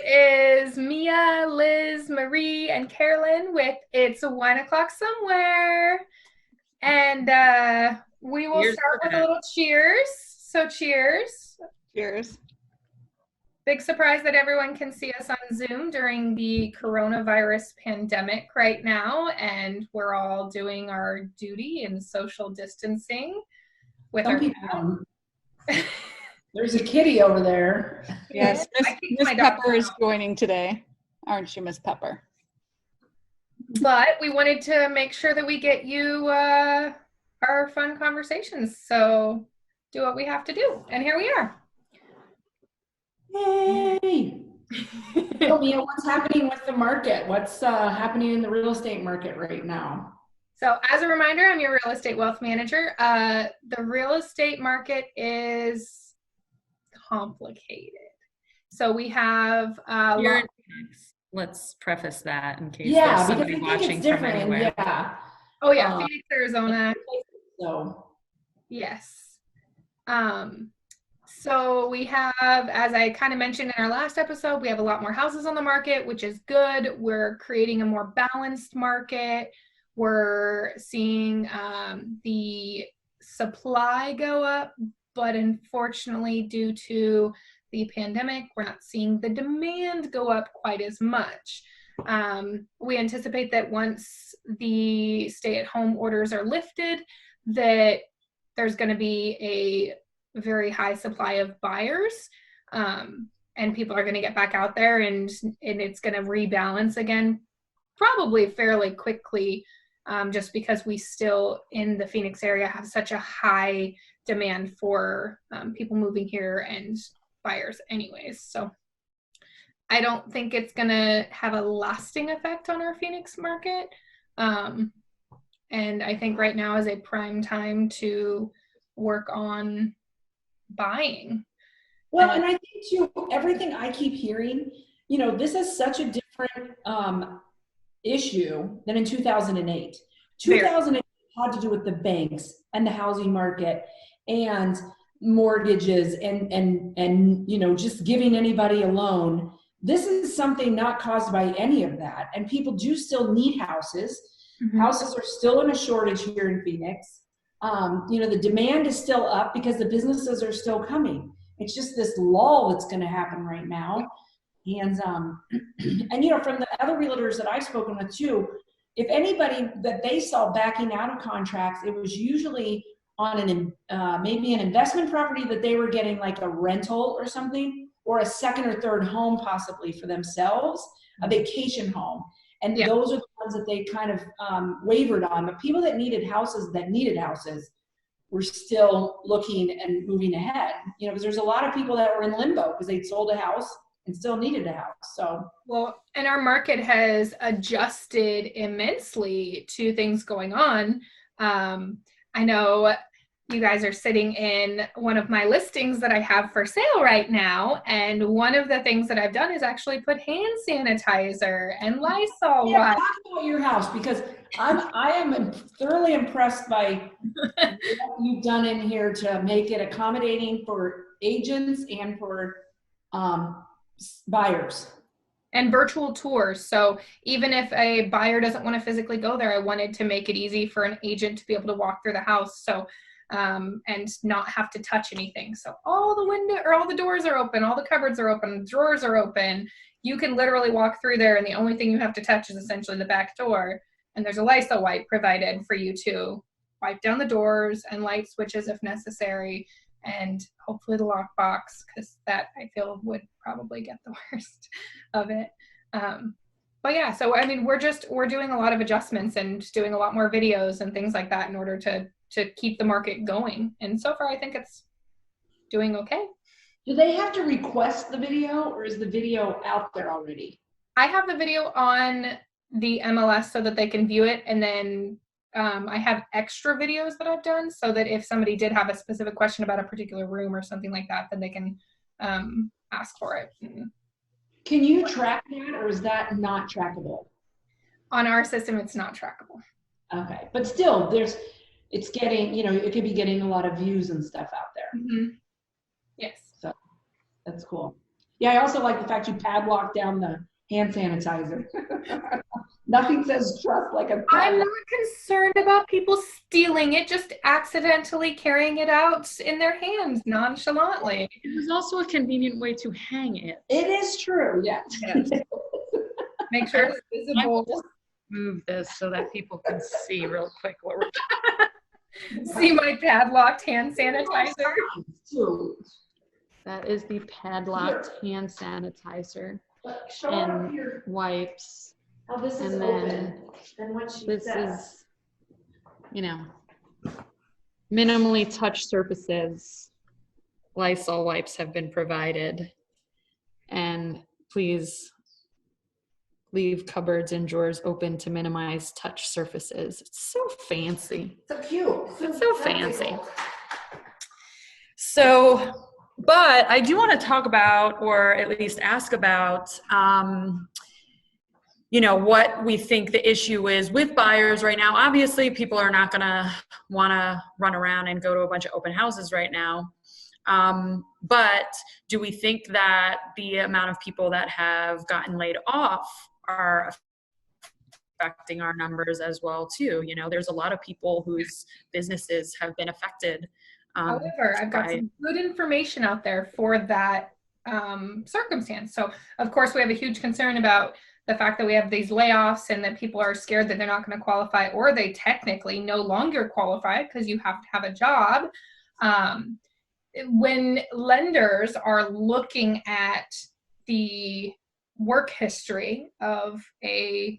is Mia, Liz, Marie, and Carolyn with It's 1 O'Clock Somewhere. And we will start with a little cheers. So cheers. Cheers. Big surprise that everyone can see us on Zoom during the coronavirus pandemic right now. And we're all doing our duty in social distancing with our There's a kitty over there. Yes, Miss Pepper is joining today. Aren't you, Miss Pepper? But we wanted to make sure that we get you our fun conversations. So do what we have to do. And here we are. Hey! Tell me what's happening with the market? What's happening in the real estate market right now? So as a reminder, I'm your real estate wealth manager. The real estate market is complicated. So we have You're in Phoenix. Let's preface that in case there's somebody watching from anywhere. Yeah. Oh yeah, Phoenix, Arizona. So yes. So we have, as I kind of mentioned in our last episode, we have a lot more houses on the market, which is good. We're creating a more balanced market. We're seeing the supply go up, but unfortunately, due to the pandemic, we're not seeing the demand go up quite as much. We anticipate that once the stay-at-home orders are lifted, that there's going to be a very high supply of buyers, and people are going to get back out there, and it's going to rebalance again, probably fairly quickly, just because we still in the Phoenix area have such a high demand for people moving here and buyers anyways. So I don't think it's going to have a lasting effect on our Phoenix market. And I think right now is a prime time to work on buying. Well, and I think too, everything I keep hearing, this is such a different issue than in 2008. 2008 had to do with the banks and the housing market and mortgages and just giving anybody a loan. This is something not caused by any of that, and people do still need houses. Mm-hmm. Houses are still in a shortage here in Phoenix. The demand is still up because the businesses are still coming. It's just this lull that's going to happen right now. And from the other realtors that I've spoken with too, if anybody that they saw backing out of contracts, it was usually on maybe an investment property that they were getting like a rental or something, or a second or third home possibly for themselves, a vacation home. And those are the ones that they kind of wavered on. But people that needed houses were still looking and moving ahead, because there's a lot of people that were in limbo because they'd sold a house and still needed a house. So, well, and our market has adjusted immensely to things going on. I know you guys are sitting in one of my listings that I have for sale right now. And one of the things that I've done is actually put hand sanitizer and Lysol wipes. Talk about your house, because I am thoroughly impressed by what you've done in here to make it accommodating for agents and for buyers. And virtual tours. So even if a buyer doesn't want to physically go there, I wanted to make it easy for an agent to be able to walk through the house. So and not have to touch anything. So all the doors are open, all the cupboards are open, drawers are open. You can literally walk through there, and the only thing you have to touch is essentially the back door. And there's a Lysol wipe provided for you to wipe down the doors and light switches if necessary, and hopefully the lockbox, because that I feel would probably get the worst of it. But yeah, so I mean, we're doing a lot of adjustments and doing a lot more videos and things like that in order to keep the market going. And so far, I think it's doing okay. Do they have to request the video, or is the video out there already? I have the video on the MLS so that they can view it. And then I have extra videos that I've done so that if somebody did have a specific question about a particular room or something like that, then they can ask for it. Can you track that, or is that not trackable? On our system, it's not trackable. Okay, but still, it's getting, it could be getting a lot of views and stuff out there. Mm-hmm. Yes. So that's cool. Yeah, I also like the fact you padlock down the hand sanitizer. Nothing says trust like a padlock. I'm not concerned about people stealing it, just accidentally carrying it out in their hands nonchalantly. It was also a convenient way to hang it. It is true, yes. Make sure it's visible. Move this so that people can see real quick what we're See my padlocked hand sanitizer. That is the padlocked hand sanitizer and wipes. Oh, this is and open. then And what she this said. is, you know, minimally touched surfaces. Lysol wipes have been provided. And please leave cupboards and drawers open to minimize touch surfaces. It's so fancy. So cute. It's so fancy. So, but I do want to talk about, or at least ask about, you know, what we think the issue is with buyers right now. Obviously, people are not going to want to run around and go to a bunch of open houses right now. But do we think that the amount of people that have gotten laid off are affecting our numbers as well too? You know, there's a lot of people whose businesses have been affected. However, I've got some good information out there for that circumstance. So, of course, we have a huge concern about the fact that we have these layoffs and that people are scared that they're not going to qualify, or they technically no longer qualify because you have to have a job. When lenders are looking at the work history of a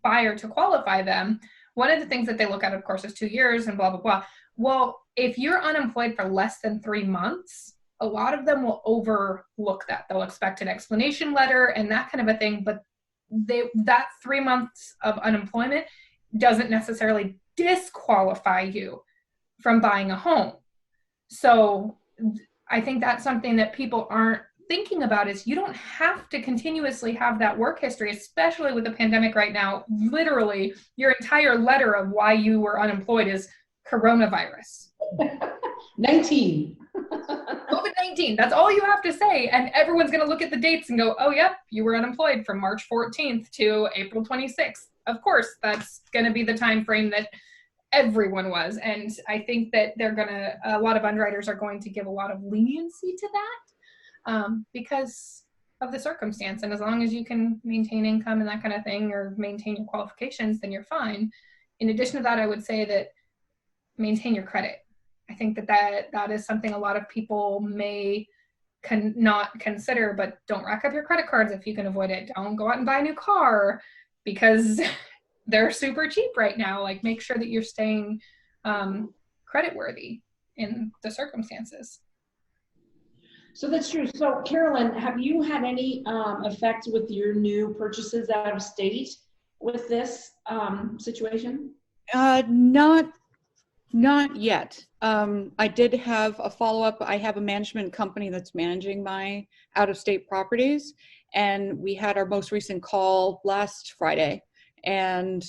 buyer to qualify them, one of the things that they look at, of course, is 2 years and blah, blah, blah. Well, if you're unemployed for less than 3 months, a lot of them will overlook that. They'll expect an explanation letter and that kind of a thing, but that 3 months of unemployment doesn't necessarily disqualify you from buying a home. So I think that's something that people aren't thinking about, is you don't have to continuously have that work history, especially with the pandemic right now. Literally, your entire letter of why you were unemployed is coronavirus. 19. COVID-19. That's all you have to say. And everyone's going to look at the dates and go, oh, yep, you were unemployed from March 14th to April 26th. Of course, that's going to be the time frame that everyone was. And I think that a lot of underwriters are going to give a lot of leniency to that because of the circumstance. And as long as you can maintain income and that kind of thing, or maintain your qualifications, then you're fine. In addition to that, I would say that maintain your credit. I think that is something a lot of people may not consider, but don't rack up your credit cards if you can avoid it. Don't go out and buy a new car because they're super cheap right now. Like, make sure that you're staying credit worthy in the circumstances. So that's true. So Carolyn, have you had any effect with your new purchases out of state with this situation? Not yet. I did have a follow-up. I have a management company that's managing my out-of-state properties, and we had our most recent call last Friday, and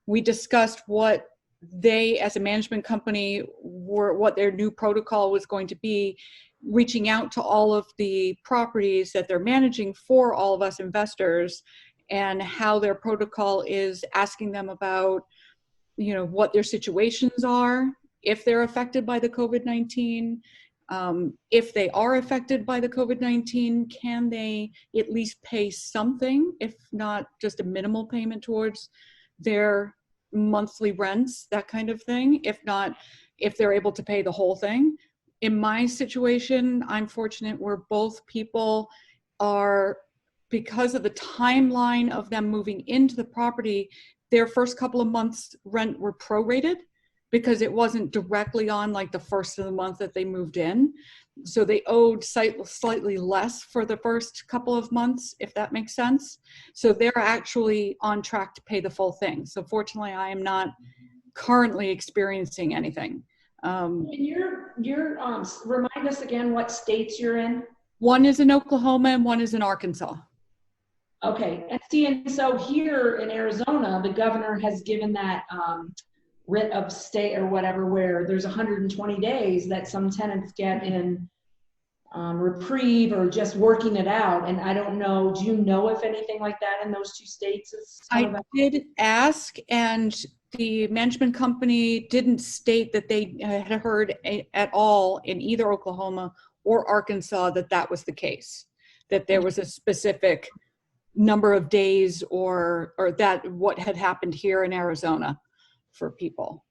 we discussed what they, as a management company, what their new protocol was going to be, reaching out to all of the properties that they're managing for all of us investors, and how their protocol is asking them about, you know, what their situations are, if they're affected by the COVID-19. If they are affected by the COVID-19, can they at least pay something, if not just a minimal payment towards their monthly rents, that kind of thing, if not, if they're able to pay the whole thing. In my situation, I'm fortunate where both people are, because of the timeline of them moving into the property, their first couple of months rent were prorated because it wasn't directly on like the first of the month that they moved in. So they owed slightly less for the first couple of months, if that makes sense. So they're actually on track to pay the full thing. So fortunately, I am not currently experiencing anything. And you're remind us again what states you're in? One is in Oklahoma and one is in Arkansas. Okay, and see, and so here in Arizona, the governor has given that writ of stay or whatever, where there's 120 days that some tenants get in reprieve or just working it out. And I don't know, do you know if anything like that in those 2 states is I did ask, and the management company didn't state that they had heard at all in either Oklahoma or Arkansas that that was the case, that there was a specific number of days or that what had happened here in Arizona for people.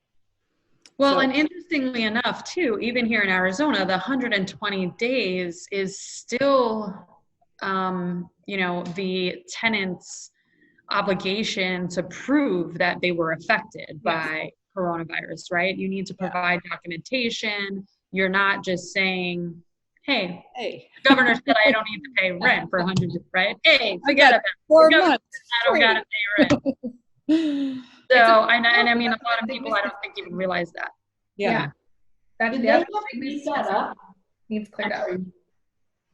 Well, So- and interestingly enough, too, even here in Arizona, the 120 days is still, the tenant's obligation to prove that they were affected by coronavirus, right? You need to provide documentation. You're not just saying, hey, governor said I don't need to pay rent for 100, right? Hey, forget about it. 4 months. I don't got to pay rent. So, and I mean, a lot of people, I don't think even realize that. Yeah. Did they have to beat that up? Needs cleared up.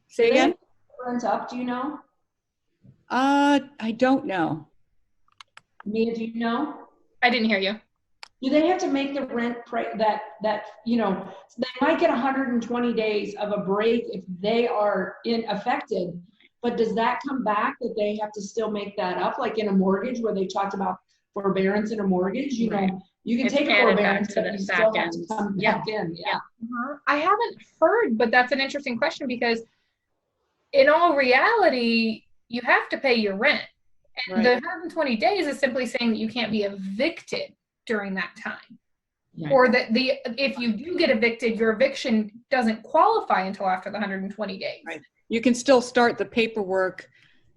Say again? Rent up, do you know? I don't know. Mia, do you know? I didn't hear you. Do they have to make the rent that they might get 120 days of a break if they are affected, but does that come back that they have to still make that up, like in a mortgage where they talked about forbearance in a mortgage? You know, you can take a forbearance, but you still have to come back in. Yeah. I haven't heard, but that's an interesting question because in all reality, you have to pay your rent. And the 120 days is simply saying that you can't be evicted during that time. Right. Or that if you do get evicted, your eviction doesn't qualify until after the 120 days. Right. You can still start the paperwork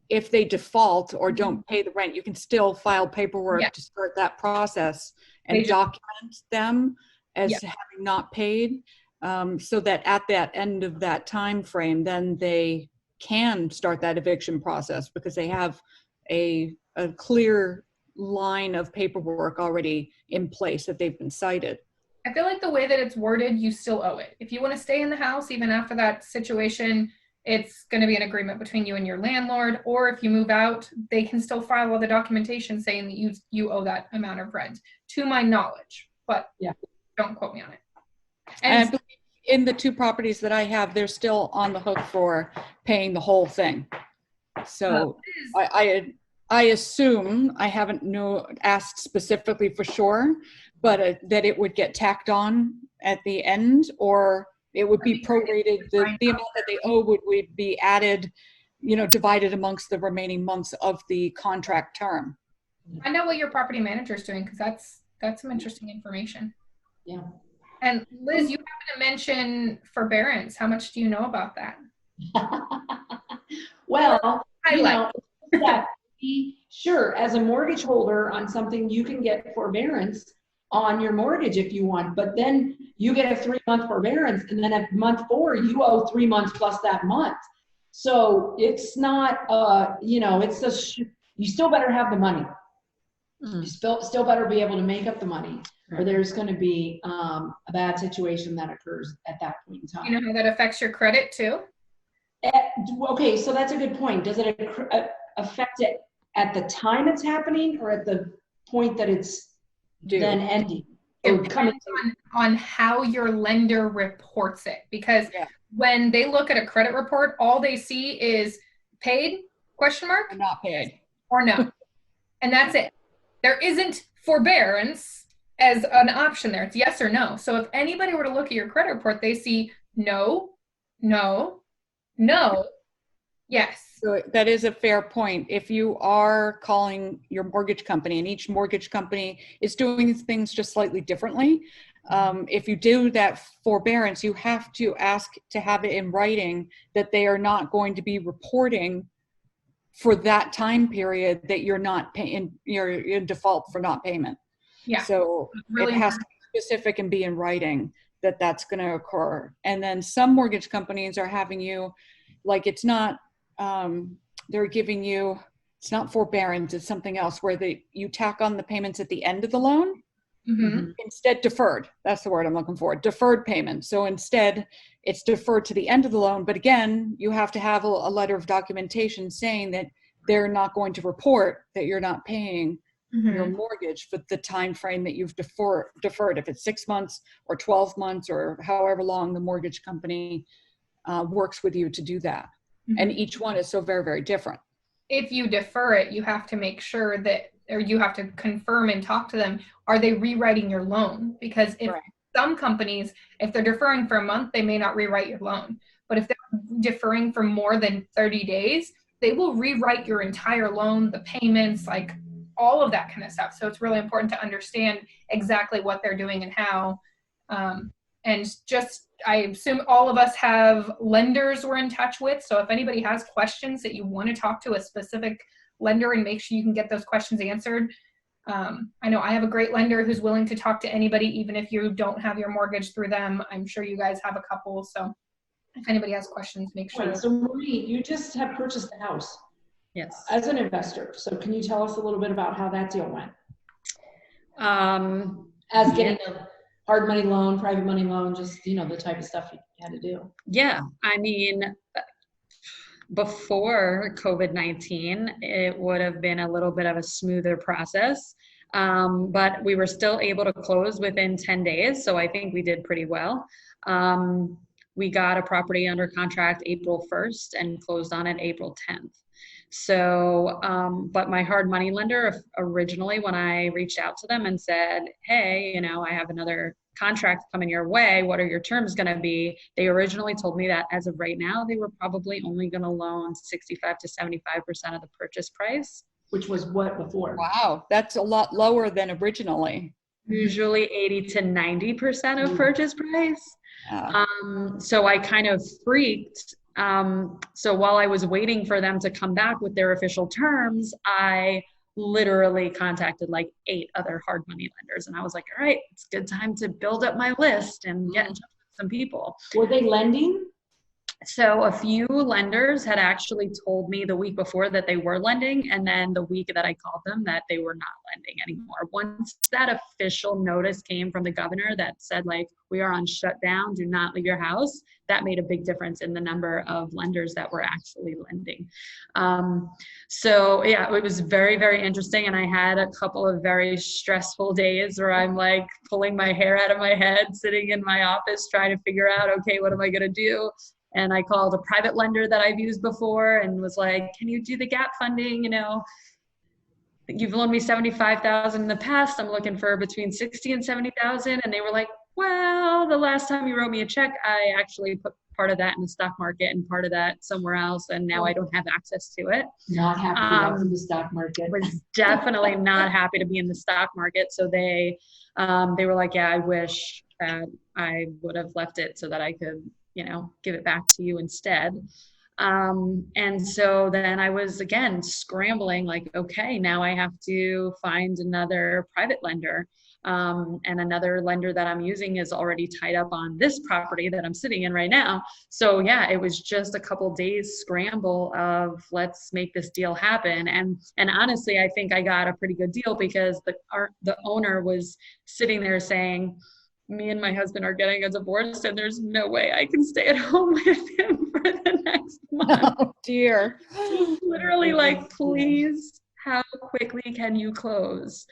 if they default or don't pay the rent. You can still file paperwork to start that process and document them as having not paid, so that at that end of that time frame, then they can start that eviction process because they have a clear line of paperwork already in place that they've been cited. I feel like the way that it's worded, you still owe it. If you want to stay in the house, even after that situation, it's going to be an agreement between you and your landlord. Or if you move out, they can still file all the documentation saying that you owe that amount of rent, to my knowledge. But don't quote me on it. And in the 2 properties that I have, they're still on the hook for paying the whole thing. So I assume, I haven't asked specifically for sure, but that it would get tacked on at the end, or it would be prorated. The amount that they owe would be added, divided amongst the remaining months of the contract term. I know what your property manager is doing because that's some interesting information. Yeah. And Liz, you happen to mention forbearance. How much do you know about that? Well, sure, as a mortgage holder on something, you can get forbearance on your mortgage if you want, but then you get a 3-month forbearance, and then at month 4, you owe 3 months plus that month. So it's not, you still better have the money. You still better be able to make up the money, or there's going to be a bad situation that occurs at that point in time. You know how that affects your credit too? Okay, so that's a good point. Does it affect it at the time it's happening or at the point that it's then ending? It depends on how your lender reports it, because when they look at a credit report, all they see is paid, ? Or not paid. Or no. And that's it. There isn't forbearance as an option there. It's yes or no. So if anybody were to look at your credit report, they see no, no, no, yes. So that is a fair point. If you are calling your mortgage company, and each mortgage company is doing things just slightly differently, if you do that forbearance, you have to ask to have it in writing that they are not going to be reporting for that time period that you're not paying, you're in default for not payment. Yeah. So really it has to be specific and be in writing that that's going to occur. And then some mortgage companies are having you, like, it's not, they're giving you, it's not forbearance, it's something else where you tack on the payments at the end of the loan. Mm-hmm. Instead, deferred. That's the word I'm looking for. Deferred payment. So instead, it's deferred to the end of the loan. But again, you have to have a letter of documentation saying that they're not going to report that you're not paying your mortgage for the time frame that you've deferred. If it's 6 months or 12 months or however long the mortgage company works with you to do that. And each one is so very, very different. If you defer it, you have to make sure that, or you have to confirm and talk to them, are they rewriting your loan? Because if some companies, if they're deferring for a month, they may not rewrite your loan. But if they're deferring for more than 30 days, they will rewrite your entire loan, the payments, like all of that kind of stuff. So it's really important to understand exactly what they're doing and how. And just, I assume all of us have lenders we're in touch with. So if anybody has questions that you want to talk to a specific lender and make sure you can get those questions answered. I know I have a great lender who's willing to talk to anybody, even if you don't have your mortgage through them. I'm sure you guys have a couple. So if anybody has questions, make sure. Wait, so Marie, you just have purchased the house. Yes. As an investor. So can you tell us a little bit about how that deal went? As getting a hard money loan, private money loan, just, you know, the type of stuff you had to do. Yeah. I mean, before COVID-19, it would have been a little bit of a smoother process. But we were still able to close within 10 days. So I think we did pretty well. We got a property under contract April 1st and closed on it April 10th. So, but my hard money lender originally, when I reached out to them and said, hey, you know, I have another contract coming your way, what are your terms going to be? They originally told me that as of right now, they were probably only going to loan 65 to 75% of the purchase price. Which was what before? Wow, that's a lot lower than originally. Usually 80 to 90% of purchase price. So I kind of freaked. So while I was waiting for them to come back with their official terms, I literally contacted like 8 other hard money lenders. And I was like, all right, it's a good time to build up my list and get in touch with some people. Were they lending? So a few lenders had actually told me the week before that they were lending, and then the week that I called them that they were not lending anymore. Once that official notice came from the governor that said, like, we are on shutdown, do not leave your house, that made a big difference in the number of lenders that were actually lending. So yeah, it was very, very interesting. And I had a couple of very stressful days where I'm like pulling my hair out of my head, sitting in my office, trying to figure out, okay, what am I going to do? And I called a private lender that I've used before and was like, can you do the gap funding? You know, you've loaned me $75,000 in the past. I'm looking for between 60 and 70,000. And they were like, well, the last time you wrote me a check, I actually put part of that in the stock market and part of that somewhere else. And now I don't have access to it. Not happy to be in the stock market. Was definitely not happy to be in the stock market. So they were like, yeah, I wish that I would have left it so that I could, you know, give it back to you instead. And so then I was again scrambling, like, okay, now I have to find another private lender. And another lender that I'm using is already tied up on this property that I'm sitting in right now. So yeah, it was just a couple days scramble of let's make this deal happen. And honestly, I think I got a pretty good deal because the owner was sitting there saying, me and my husband are getting a divorce and there's no way I can stay at home with him for the next month. Oh dear. Literally like, please, how quickly can you close?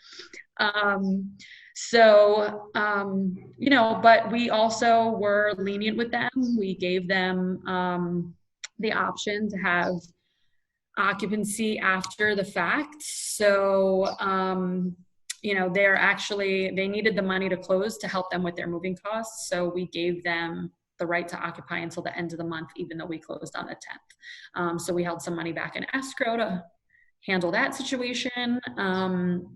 You know, but we also were lenient with them. We gave them the option to have occupancy after the fact. So, you know, they needed the money to close to help them with their moving costs. So we gave them the right to occupy until the end of the month, even though we closed on the 10th. So we held some money back in escrow to handle that situation.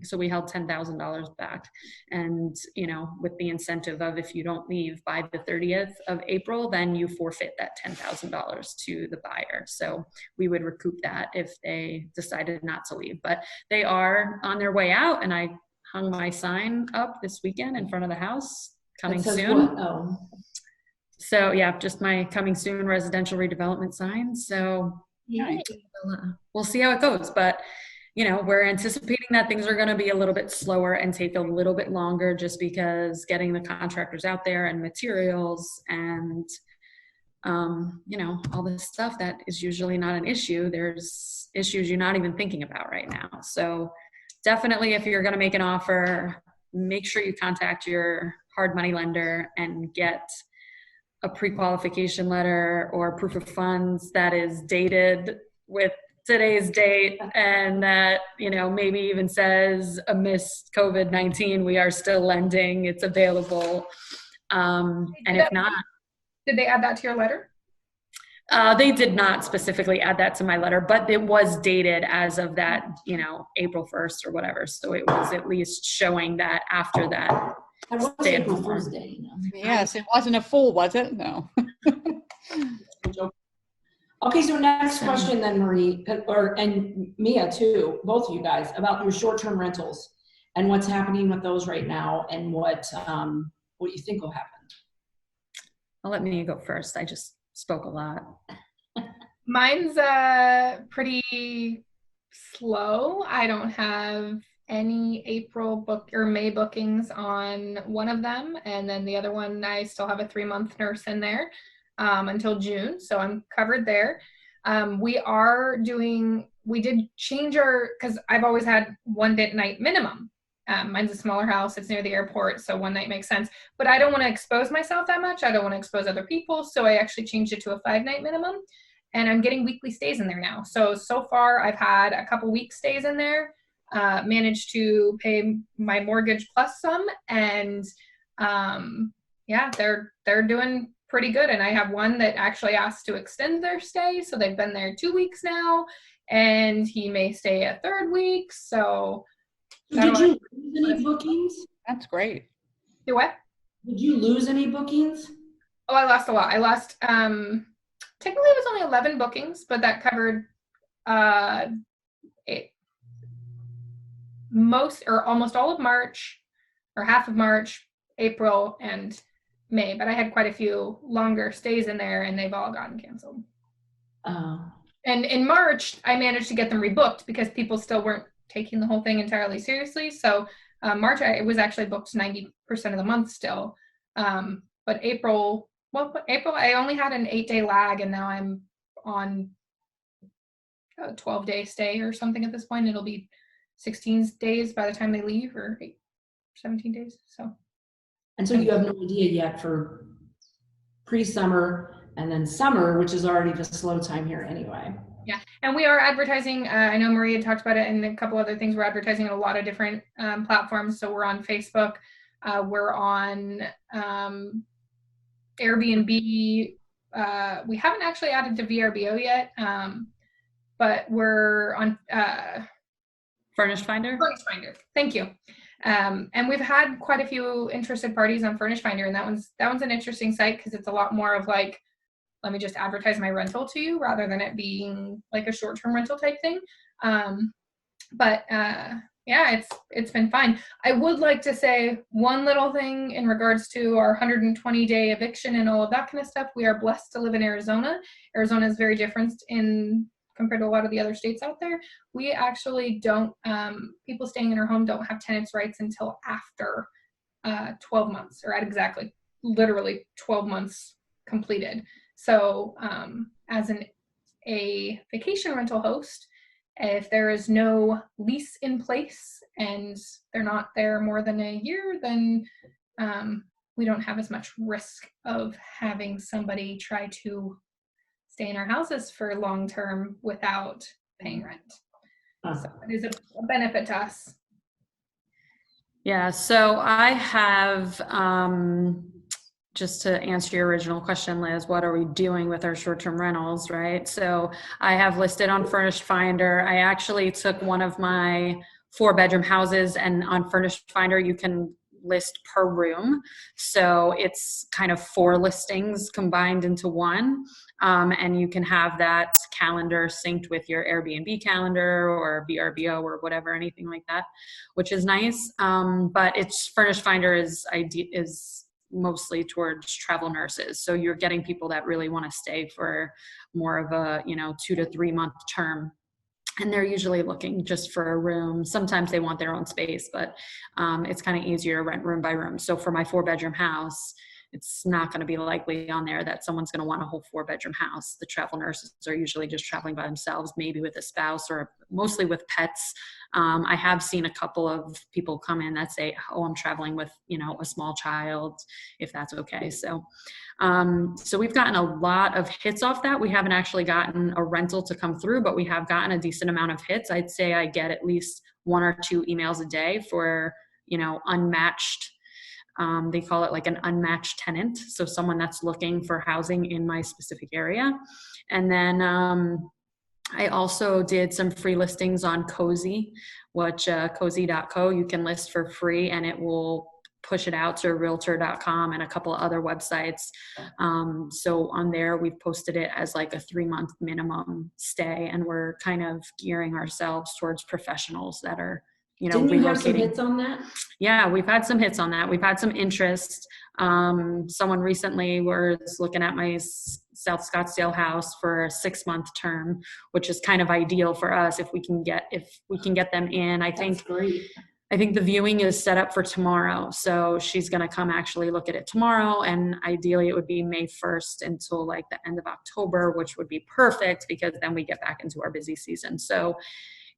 So we held $10,000 back. And, you know, with the incentive of if you don't leave by the 30th of April, then you forfeit that $10,000 to the buyer. So we would recoup that if they decided not to leave. But they are on their way out, and I hung my sign up this weekend in front of the house, coming soon. What? Oh. So yeah, just my coming soon residential redevelopment sign. So yeah, we'll see how it goes. But, you know, we're anticipating that things are going to be a little bit slower and take a little bit longer just because getting the contractors out there and materials and, you know, all this stuff that is usually not an issue. There's issues you're not even thinking about right now. So definitely, if you're going to make an offer, make sure you contact your hard money lender and get a pre-qualification letter or proof of funds that is dated with today's date, and that, you know, maybe even says amidst COVID-19, we are still lending, it's available. And if not, did they add that to your letter? They did not specifically add that to my letter, but it was dated as of that, you know, April 1st or whatever. So it was at least showing that after that. That was April Fool's Day. Yes, it wasn't a fool, was it? No. Okay, so next question then, Marie, and Mia too, both of you guys, about your short-term rentals and what's happening with those right now, and what you think will happen. I'll let Mia go first. I just spoke a lot. Mine's pretty slow. I don't have any April book or May bookings on one of them, and then the other one I still have a 3-month nurse in there until June, so I'm covered there. We did change our, because I've always had 1 night minimum. Mine's a smaller house, it's near the airport, so 1 night makes sense, but I don't want to expose myself that much. I don't want to expose other people, so I actually changed it to a 5-night minimum, and I'm getting weekly stays in there now. So far I've had a couple week stays in there, managed to pay my mortgage plus some, and yeah, they're doing pretty good. And I have one that actually asked to extend their stay, so they've been there 2 weeks now, and he may stay a 3rd week. So did you lose any bookings? That's great. Do what? Did you lose any bookings? Oh, I lost a lot. I lost technically it was only 11 bookings, but that covered most or almost all of March, or half of March, April, and May. But I had quite a few longer stays in there, and they've all gotten canceled. And in March, I managed to get them rebooked because people still weren't taking the whole thing entirely seriously. So March, it was actually booked 90% of the month still. But April, I only had an 8-day lag, and now I'm on a 12-day stay or something at this point. It'll be 16 days by the time they leave, or 17 days. And so you have no idea yet for pre-summer and then summer, which is already the slow time here anyway. Yeah, and we are advertising. I know Maria talked about it, and a couple other things. We're advertising on a lot of different platforms. So we're on Facebook. We're on Airbnb. We haven't actually added to VRBO yet, but we're on Furnished Finder? Furnished Finder. Thank you. And we've had quite a few interested parties on Furnished Finder, and that one's an interesting site because it's a lot more of like, let me just advertise my rental to you rather than it being like a short-term rental type thing. Yeah, it's been fine. I would like to say one little thing in regards to our 120-day eviction and all of that kind of stuff. We are blessed to live in Arizona. Arizona is very different compared to a lot of the other states out there. We actually don't, people staying in our home don't have tenants' rights until after 12 months, or at exactly, literally 12 months completed. So as a vacation rental host, if there is no lease in place and they're not there more than a year, then we don't have as much risk of having somebody try to stay in our houses for long term without paying rent. So it is a benefit to us. Yeah, so I have, just to answer your original question, Liz, what are we doing with our short-term rentals, right? So I have listed on Furnished Finder. I actually took one of my 4-bedroom houses, and on Furnished Finder, you can list per room. So it's kind of 4 listings combined into one. And you can have that calendar synced with your Airbnb calendar or VRBO or whatever, anything like that, which is nice. But it's Furnished Finder is mostly towards travel nurses. So you're getting people that really want to stay for more of a, 2 to 3 month term. And they're usually looking just for a room. Sometimes they want their own space, but it's kind of easier to rent room by room. So for my 4-bedroom house, it's not going to be likely on there that someone's going to want a whole 4-bedroom house. The travel nurses are usually just traveling by themselves, maybe with a spouse or mostly with pets. I have seen a couple of people come in that say, oh, I'm traveling with, a small child, if that's okay. So we've gotten a lot of hits off that. We haven't actually gotten a rental to come through, but we have gotten a decent amount of hits. I'd say I get at least 1 or 2 emails a day for, unmatched. They call it like an unmatched tenant. So someone that's looking for housing in my specific area. And then I also did some free listings on Cozy, which cozy.co, you can list for free and it will push it out to realtor.com and a couple of other websites. So on there, we've posted it as like a 3-month minimum stay, and we're kind of gearing ourselves towards professionals that are, Didn't you have some hits on that? Yeah, we've had some hits on that. We've had some interest. Someone recently was looking at my South Scottsdale house for a 6-month term, which is kind of ideal for us if we can get them in. That's great. I think the viewing is set up for tomorrow. So she's going to come actually look at it tomorrow. And ideally it would be May 1st until like the end of October, which would be perfect because then we get back into our busy season. So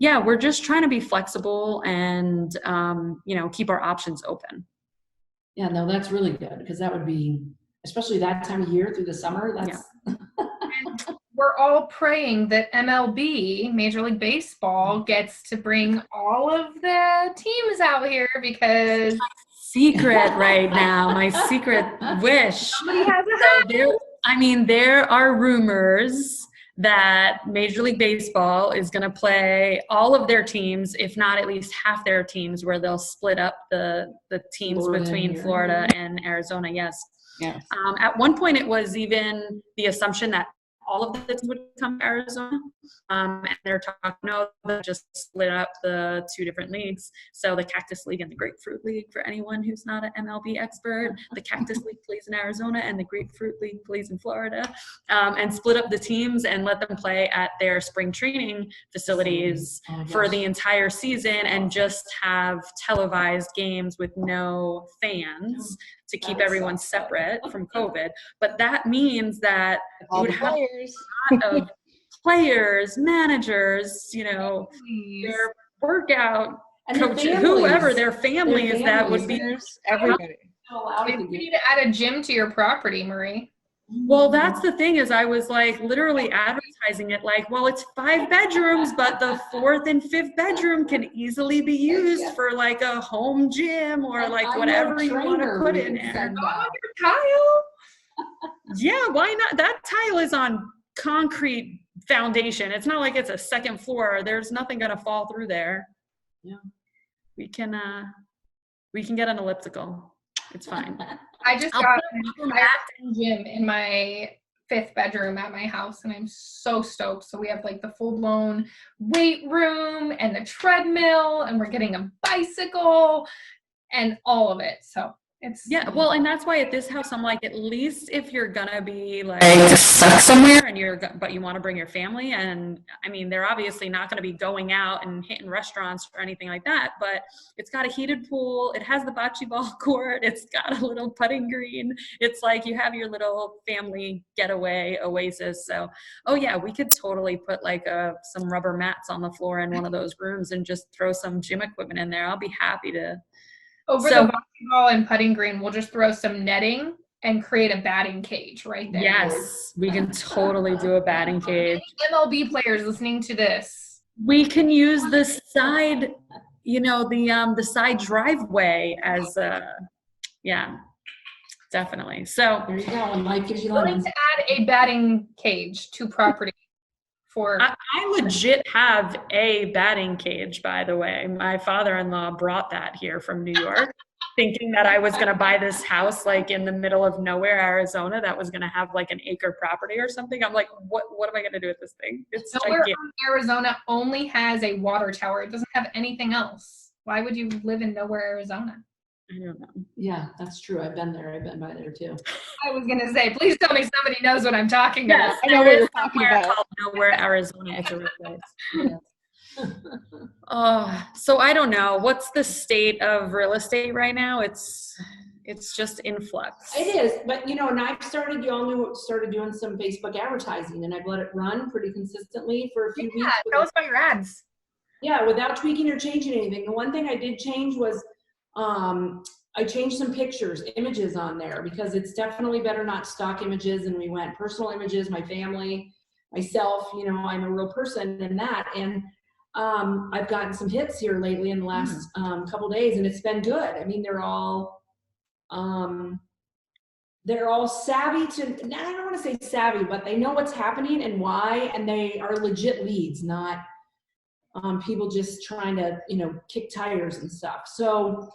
yeah, we're just trying to be flexible and, keep our options open. Yeah, no, that's really good because that would be, especially that time of year through the summer. That's And we're all praying that MLB, Major League Baseball, gets to bring all of the teams out here because secret right now, my secret wish. Somebody has a house. There are rumors that Major League Baseball is going to play all of their teams, if not at least half their teams, where they'll split up the teams between Florida and Arizona. Yes. At one point, it was even the assumption that all of the teams would come to Arizona. And they're talking, no, they'll just split up the 2 different leagues. So the Cactus League and the Grapefruit League, for anyone who's not an MLB expert, the Cactus League plays in Arizona and the Grapefruit League plays in Florida, and split up the teams and let them play at their spring training facilities for the entire season and just have televised games with no fans to keep everyone separate from COVID. But that means that you would have a lot of players, managers, their workout coaches, whoever their families, that would be everybody. You need to add a gym to your property, Marie. Well, that's the thing is I was like literally advertising it like, well, it's 5 bedrooms, but the 4th and 5th bedroom can easily be used for like a home gym or like whatever you want to put in there. Oh, your tile? Yeah, why not? That tile is on concrete foundation. It's not like it's a 2nd floor. There's nothing going to fall through there. Yeah. We can get an elliptical. It's fine. I just got an gym in my 5th bedroom at my house, and I'm so stoked. So we have like the full-blown weight room and the treadmill, and we're getting a bicycle and all of it. So it's well, and that's why at this house I'm like, at least if you're gonna be like stuck somewhere and but you want to bring your family, and they're obviously not going to be going out and hitting restaurants or anything like that, but it's got a heated pool, it has the bocce ball court, it's got a little putting green, it's like you have your little family getaway oasis. So yeah, we could totally put like some rubber mats on the floor in one of those rooms and just throw some gym equipment in there. I'll be happy to. Over the bocce ball and putting green, we'll just throw some netting and create a batting cage right there. Yes, we can totally do a batting cage. MLB players listening to this, we can use the side, the side driveway as definitely. So there you go. And life gives you willing to add a batting cage to property. I legit have a batting cage, by the way. My father-in-law brought that here from New York, thinking that I was going to buy this house like in the middle of nowhere, Arizona, that was going to have like an acre property or something. I'm like, what am I going to do with this thing? It's nowhere in Arizona only has a water tower. It doesn't have anything else. Why would you live in nowhere, Arizona? I don't know. Yeah, that's true. I've been there. I've been by there too. I was gonna say, please tell me somebody knows what I'm talking about. Yes, I know what you're talking about. Called Nowhere, Arizona. It's a real place. So I don't know. What's the state of real estate right now? It's It's just influx. It is, but you know, and I've started, you all knew, started doing some Facebook advertising, and I've let it run pretty consistently for a few weeks. Tell us about your ads. Yeah, without tweaking or changing anything. The one thing I did change was I changed some pictures, images on there, because it's definitely better not stock images. And we went personal images, my family, myself, you know, I'm a real person in that. And I've gotten some hits here lately in the last couple days, and it's been good. I mean, they're all savvy to, I don't want to say savvy, but they know what's happening and why, and they are legit leads, not people just trying to, you know, kick tires and stuff. So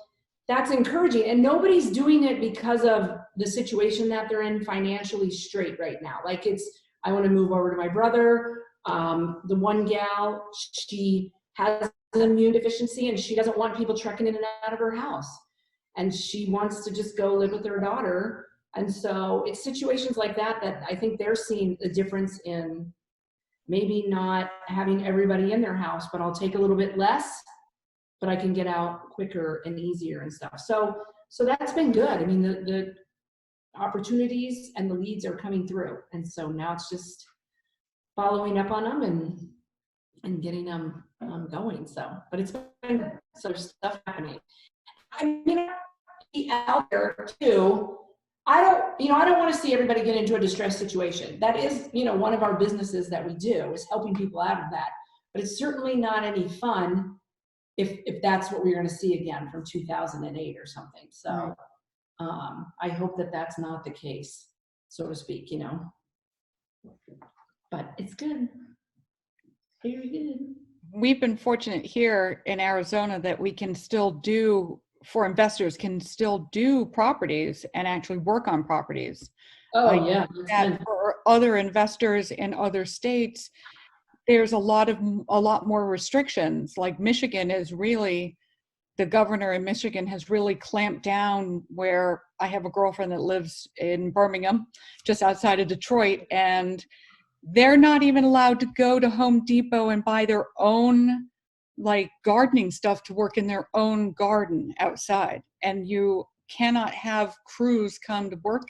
that's encouraging. And nobody's doing it because of the situation that they're in financially straight right now. Like I want to move over to my brother. The one gal, she has an immune deficiency and she doesn't want people trekking in and out of her house. And she wants to just go live with her daughter. And so it's situations like that that I think they're seeing a difference in maybe not having everybody in their house, but I'll take a little bit less, but I can get out quicker and easier and stuff. So that's been good. I mean, the opportunities and the leads are coming through. And so now it's just following up on them and getting them going. So, but it's been some stuff happening. I mean, out there too, I don't want to see everybody get into a distressed situation. That is, you know, one of our businesses that we do is helping people out of that. But it's certainly not any fun if that's what we're going to see again from 2008 or something. So I hope that that's not the case, so to speak, you know. But it's good. Very good. We've been fortunate here in Arizona that we can still do, for investors, can still do properties and actually work on properties. Oh, yeah. That for other investors in other states, there's a lot more restrictions. Like Michigan is really, the governor in Michigan has really clamped down, where I have a girlfriend that lives in Birmingham, just outside of Detroit, and they're not even allowed to go to Home Depot and buy their own like gardening stuff to work in their own garden outside. And you cannot have crews come to work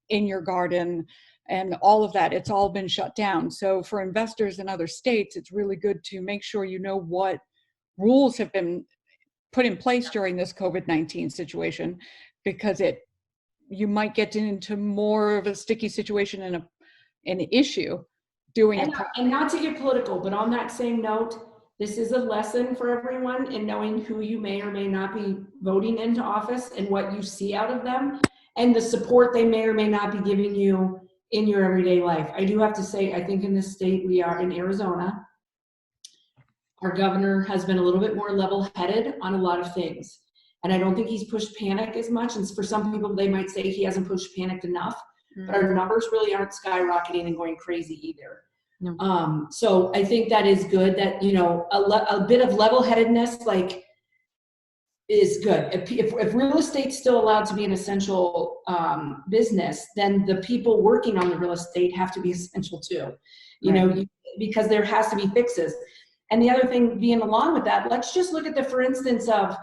in your garden and all of that. It's all been shut down. So for investors in other states, it's really good to make sure you know what rules have been put in place during this COVID-19 situation, because you might get into more of a sticky situation and an issue doing it. And not to get political, but on that same note, this is a lesson for everyone in knowing who you may or may not be voting into office and what you see out of them and the support they may or may not be giving you in your everyday life. I do have to say, I think in this state, we are in Arizona, our governor has been a little bit more level-headed on a lot of things. And I don't think he's pushed panic as much. And for some people, they might say he hasn't pushed panic enough, but our numbers really aren't skyrocketing and going crazy either. No. So I think that is good, that, you know, a bit of level-headedness, like, is good. If real estate's still allowed to be an essential business, then the people working on the real estate have to be essential too, you know, because there has to be fixes. And the other thing being along with that, let's just look at the, for instance of,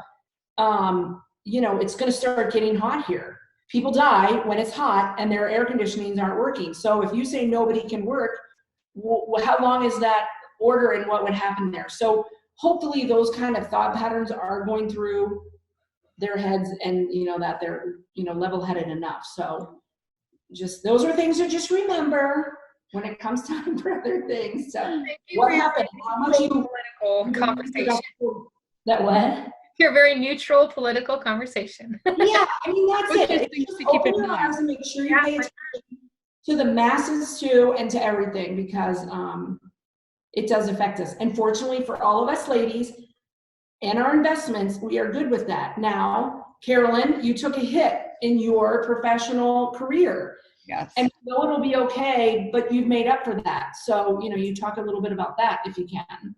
you know, it's going to start getting hot here. People die when it's hot and their air conditionings aren't working. So if you say nobody can work, how long is that order and what would happen there? So hopefully those kind of thought patterns are going through their heads, and, you know, that they're, you know, level-headed enough. So just, those are things to just remember when it comes time for other things. So what happened? How much you political conversation? That what? Your very neutral political conversation. Yeah, I mean, that's it. Just to keep in mind. And make sure you pay attention to the masses too, and to everything, because it does affect us. And fortunately for all of us ladies and our investments, we are good with that. Now, Carolyn, you took a hit in your professional career. Yes. And you know it'll be okay, but you've made up for that. So, you know, you talk a little bit about that if you can.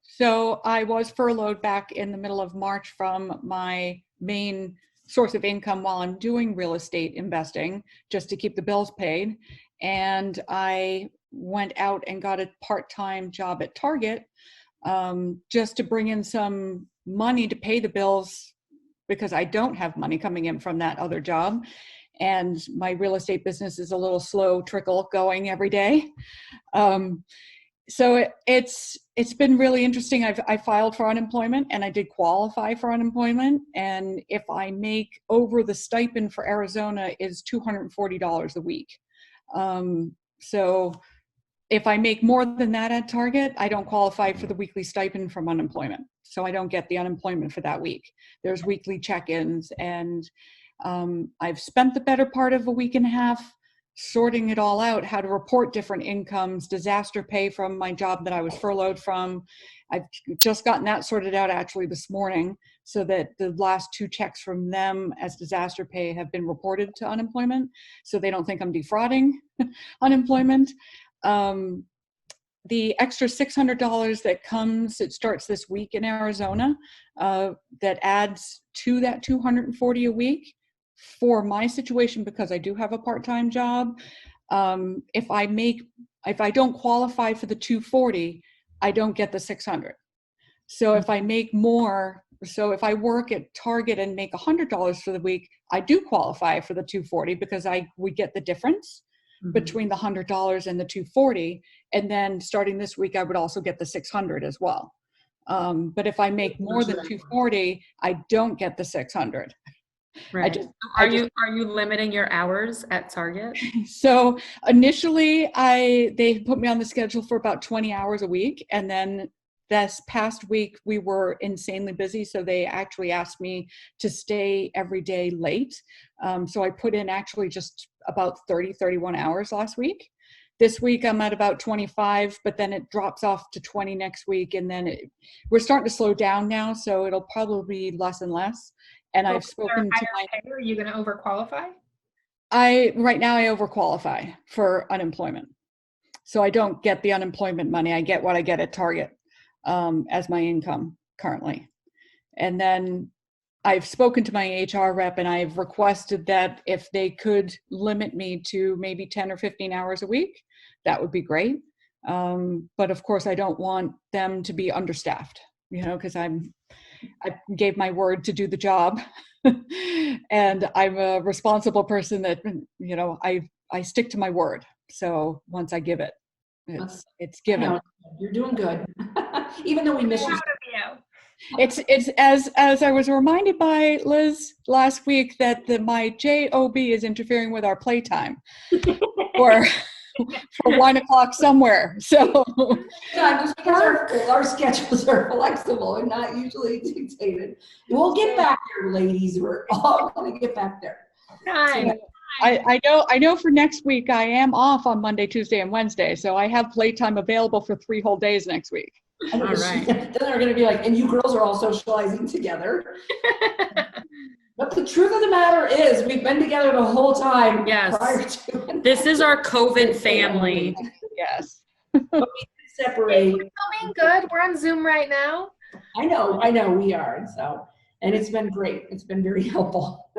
So I was furloughed back in the middle of March from my main source of income while I'm doing real estate investing, just to keep the bills paid. And I went out and got a part-time job at Target, just to bring in some money to pay the bills because I don't have money coming in from that other job. And my real estate business is a little slow trickle going every day. So it's been really interesting. I filed for unemployment and I did qualify for unemployment. And if I make over, the stipend for Arizona is $240 a week. So if I make more than that at Target, I don't qualify for the weekly stipend from unemployment. So I don't get the unemployment for that week. There's weekly check-ins, and I've spent the better part of a week and a half sorting it all out, how to report different incomes, disaster pay from my job that I was furloughed from. I've just gotten that sorted out actually this morning, so that the last 2 checks from them as disaster pay have been reported to unemployment, so they don't think I'm defrauding unemployment. The extra $600 that comes, it starts this week in Arizona, that adds to that $240 a week. For my situation, because I do have a part-time job, if I don't qualify for the $240, I don't get the $600. So if I make more, so if I work at Target and make $100 for the week, I do qualify for the $240 because we get the difference between the $100 and the $240. And then starting this week, I would also get the $600 as well. But if I make more than $240, I don't get the $600. Right. Are you limiting your hours at Target? So initially they put me on the schedule for about 20 hours a week. And then this past week we were insanely busy. So they actually asked me to stay every day late. So I put in actually just about 31 hours last week. This week I'm at about 25, but then it drops off to 20 next week. And then we're starting to slow down now. So it'll probably be less and less. And I've spoken to my. Are you going to overqualify? Right now I overqualify for unemployment, so I don't get the unemployment money. I get what I get at Target as my income currently. And then I've spoken to my HR rep, and I've requested that if they could limit me to maybe 10 or 15 hours a week, that would be great. But of course, I don't want them to be understaffed, because I gave my word to do the job. And I'm a responsible person that, I stick to my word. So once I give it, it's given. You're doing good. Even though we miss you. It's as I was reminded by Liz last week that my job is interfering with our playtime for 1 o'clock somewhere. So just because our schedules are flexible and not usually dictated. We'll get back there, ladies. We're all going to get back there. Time. I know for next week I am off on Monday, Tuesday, and Wednesday. So I have playtime available for 3 whole days next week. All right. Then they're going to be like, and you girls are all socializing together. But the truth of the matter is, we've been together the whole time. Yes. Prior to this is our COVID family. Yes. But we separate. We're doing good. We're on Zoom right now. I know we are. And it's been great. It's been very helpful.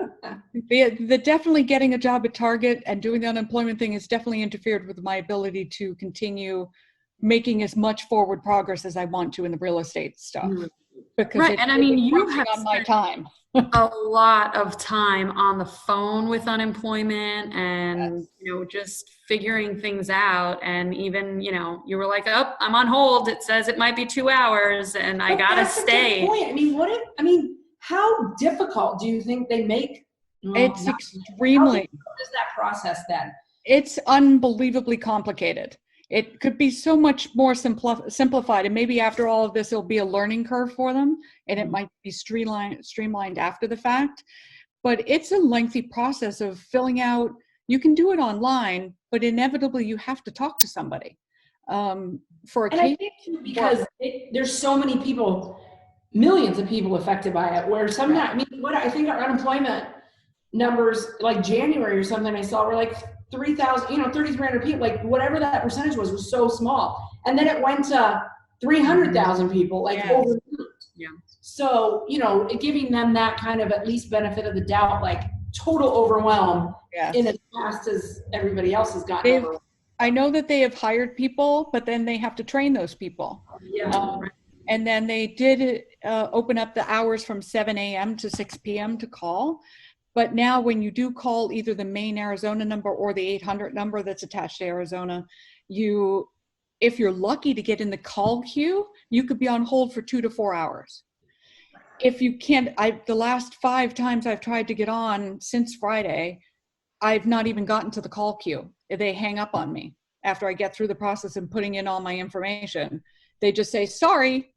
The definitely getting a job at Target and doing the unemployment thing has definitely interfered with my ability to continue making as much forward progress as I want to in the real estate stuff. Because right. And I mean, you have on my time. a lot of time on the phone with unemployment and, yes. Just figuring things out. And even, you were like, oh, I'm on hold. It says it might be 2 hours and I got to stay. I mean, how difficult do you think they make? It's extremely. How difficult is that process then? It's unbelievably complicated. It could be so much more simplified, and maybe after all of this, it'll be a learning curve for them, and it might be streamlined after the fact. But it's a lengthy process of filling out. You can do it online, but inevitably you have to talk to somebody. For a and I think too, because there's so many people, millions of people affected by it. Where sometimes, I mean, what I think our unemployment numbers, like January or something, I saw were like 3,000, 3,300 people, like whatever that percentage was so small. And then it went to 300,000 people, like overnight. Yeah. So, giving them that kind of at least benefit of the doubt, like total overwhelm in as fast as everybody else has gotten overwhelmed. I know that they have hired people, but then they have to train those people. Yeah. And then they did open up the hours from 7 a.m. to 6 p.m. to call. But now when you do call either the main Arizona number or the 800 number that's attached to Arizona, if you're lucky to get in the call queue, you could be on hold for 2 to 4 hours. If you can't, the last 5 times I've tried to get on since Friday, I've not even gotten to the call queue. They hang up on me after I get through the process and putting in all my information. They just say, sorry,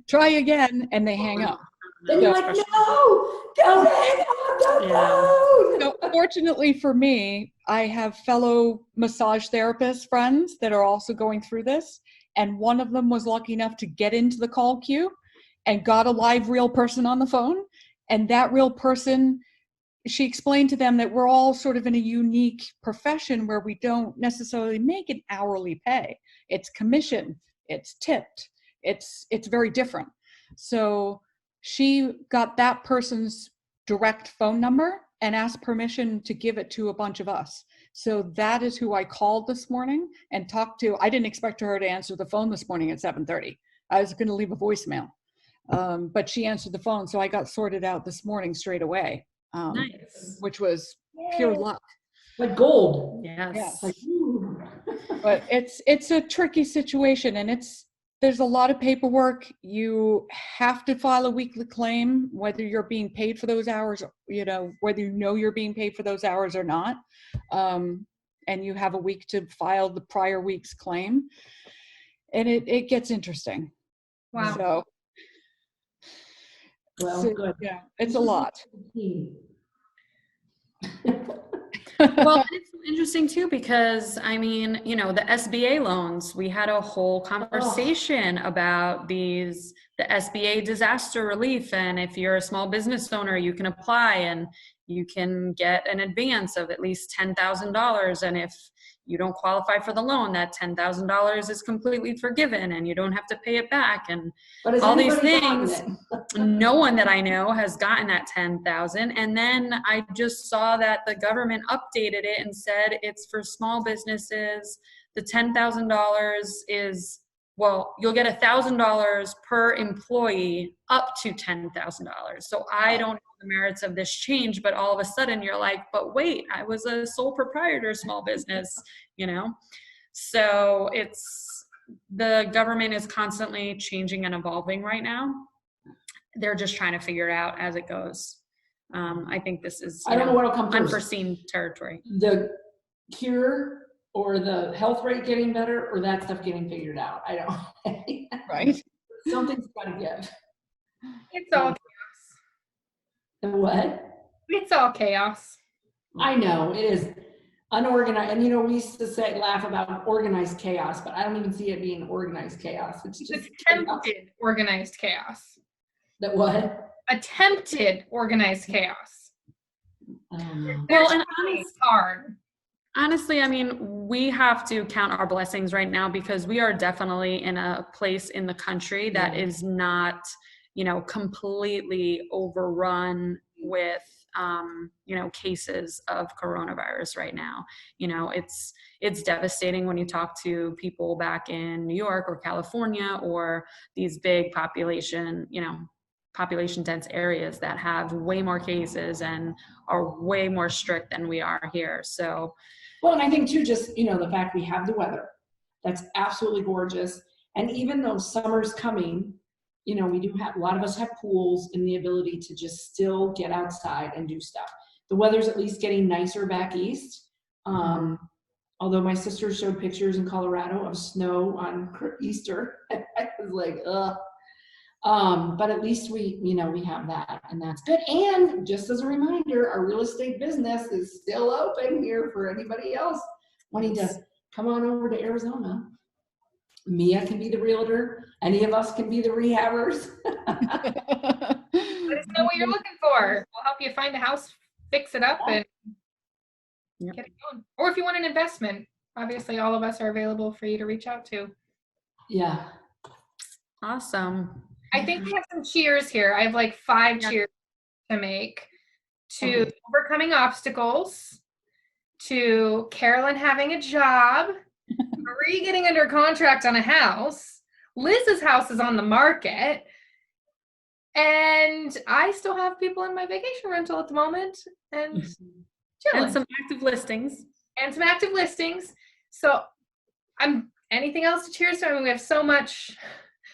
try again, and they hang up. Then you're like, no, don't hang up the phone. So fortunately for me, I have fellow massage therapist friends that are also going through this. And one of them was lucky enough to get into the call queue and got a live real person on the phone. And that real person, she explained to them that we're all sort of in a unique profession where we don't necessarily make an hourly pay. It's commission, it's tipped, it's very different. So she got that person's direct phone number and asked permission to give it to a bunch of us. So that is who I called this morning and talked to. I didn't expect her to answer the phone this morning at 7:30. I was going to leave a voicemail, but she answered the phone. So I got sorted out this morning straight away, Nice. which was pure luck. Like gold. Yes. Yeah. Like, ooh. But it's a tricky situation, and there's a lot of paperwork. You have to file a weekly claim, whether you're being paid for those hours, whether you're being paid for those hours or not. And you have a week to file the prior week's claim. And it gets interesting. Wow. So, Good. Yeah, it's a lot. Well, and it's interesting too, because I mean, the SBA loans, we had a whole conversation about the SBA disaster relief. And if you're a small business owner, you can apply and you can get an advance of at least $10,000. And if you don't qualify for the loan, that $10,000 is completely forgiven and you don't have to pay it back. And all these things, no one that I know has gotten that $10,000. And then I just saw that the government updated it and said it's for small businesses. The $10,000 is, well, you'll get $1,000 per employee up to $10,000. So I don't know the merits of this change, but all of a sudden you're like, but wait, I was a sole proprietor small business, So the government is constantly changing and evolving right now. They're just trying to figure it out as it goes. I think this is I don't know what'll come first. Unforeseen territory. The cure or the health rate getting better, or that stuff getting figured out. I don't. Right. Something's got to give. It's all chaos. The what? It's all chaos. I know it is unorganized, and we used to laugh about organized chaos, but I don't even see it being organized chaos. It's just attempted organized chaos. That what? Attempted organized chaos. I don't know. Well, and it's hard. Honestly, I mean, we have to count our blessings right now because we are definitely in a place in the country that is not, completely overrun with, cases of coronavirus right now. It's devastating when you talk to people back in New York or California or these big population dense areas that have way more cases and are way more strict than we are here. So, well, and I think too, just, the fact we have the weather, that's absolutely gorgeous. And even though summer's coming, we do have, a lot of us have pools and the ability to just still get outside and do stuff. The weather's at least getting nicer back east. Although my sister showed pictures in Colorado of snow on Easter. I was like, ugh. But at least we have that, and that's good. And just as a reminder, our real estate business is still open here for anybody else wanting to come on over to Arizona. Mia can be the realtor. Any of us can be the rehabbers. Let us know what you're looking for. We'll help you find a house, fix it up, and get it going. Or if you want an investment, obviously all of us are available for you to reach out to. Yeah. Awesome. I think we have some cheers here. I have like 5 cheers to make to overcoming obstacles, to Carolyn having a job, Marie getting under contract on a house, Liz's house is on the market. And I still have people in my vacation rental at the moment and chilling. And some active listings. So anything else to cheers to? I mean, we have so much.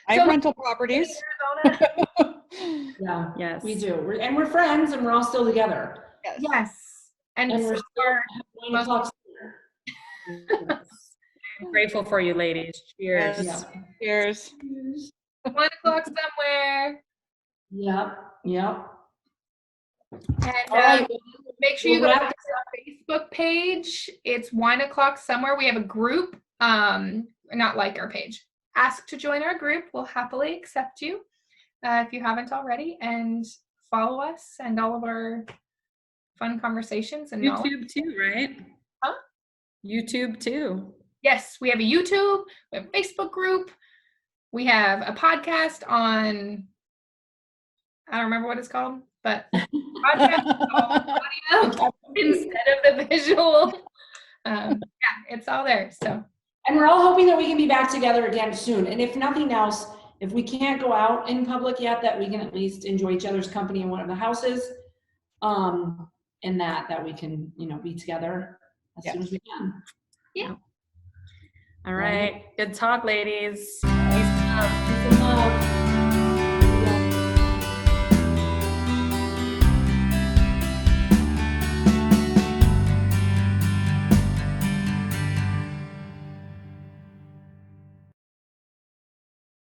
I have rental properties. Yeah, Yes, we do. We're friends, and we're all still together. Yes. And we're still 9 o'clock. I'm grateful for you, ladies. Cheers. Yes. Cheers. 1 o'clock somewhere. Yep. And All right. make sure you go to our Facebook page. It's 1 o'clock somewhere. We have a group. Not like our page. Ask to join our group. We'll happily accept you if you haven't already, and follow us and all of our fun conversations and YouTube too, right? Huh? YouTube too. Yes, we have a YouTube. We have a Facebook group. We have a podcast on. I don't remember what it's called, but podcast audio instead of the visual. Yeah, it's all there. So, and we're all hoping that we can be back together again soon. And if nothing else, if we can't go out in public yet, that we can at least enjoy each other's company in one of the houses, and that we can, be together as soon as we can. Yeah. All right. Good talk, ladies. Peace and love.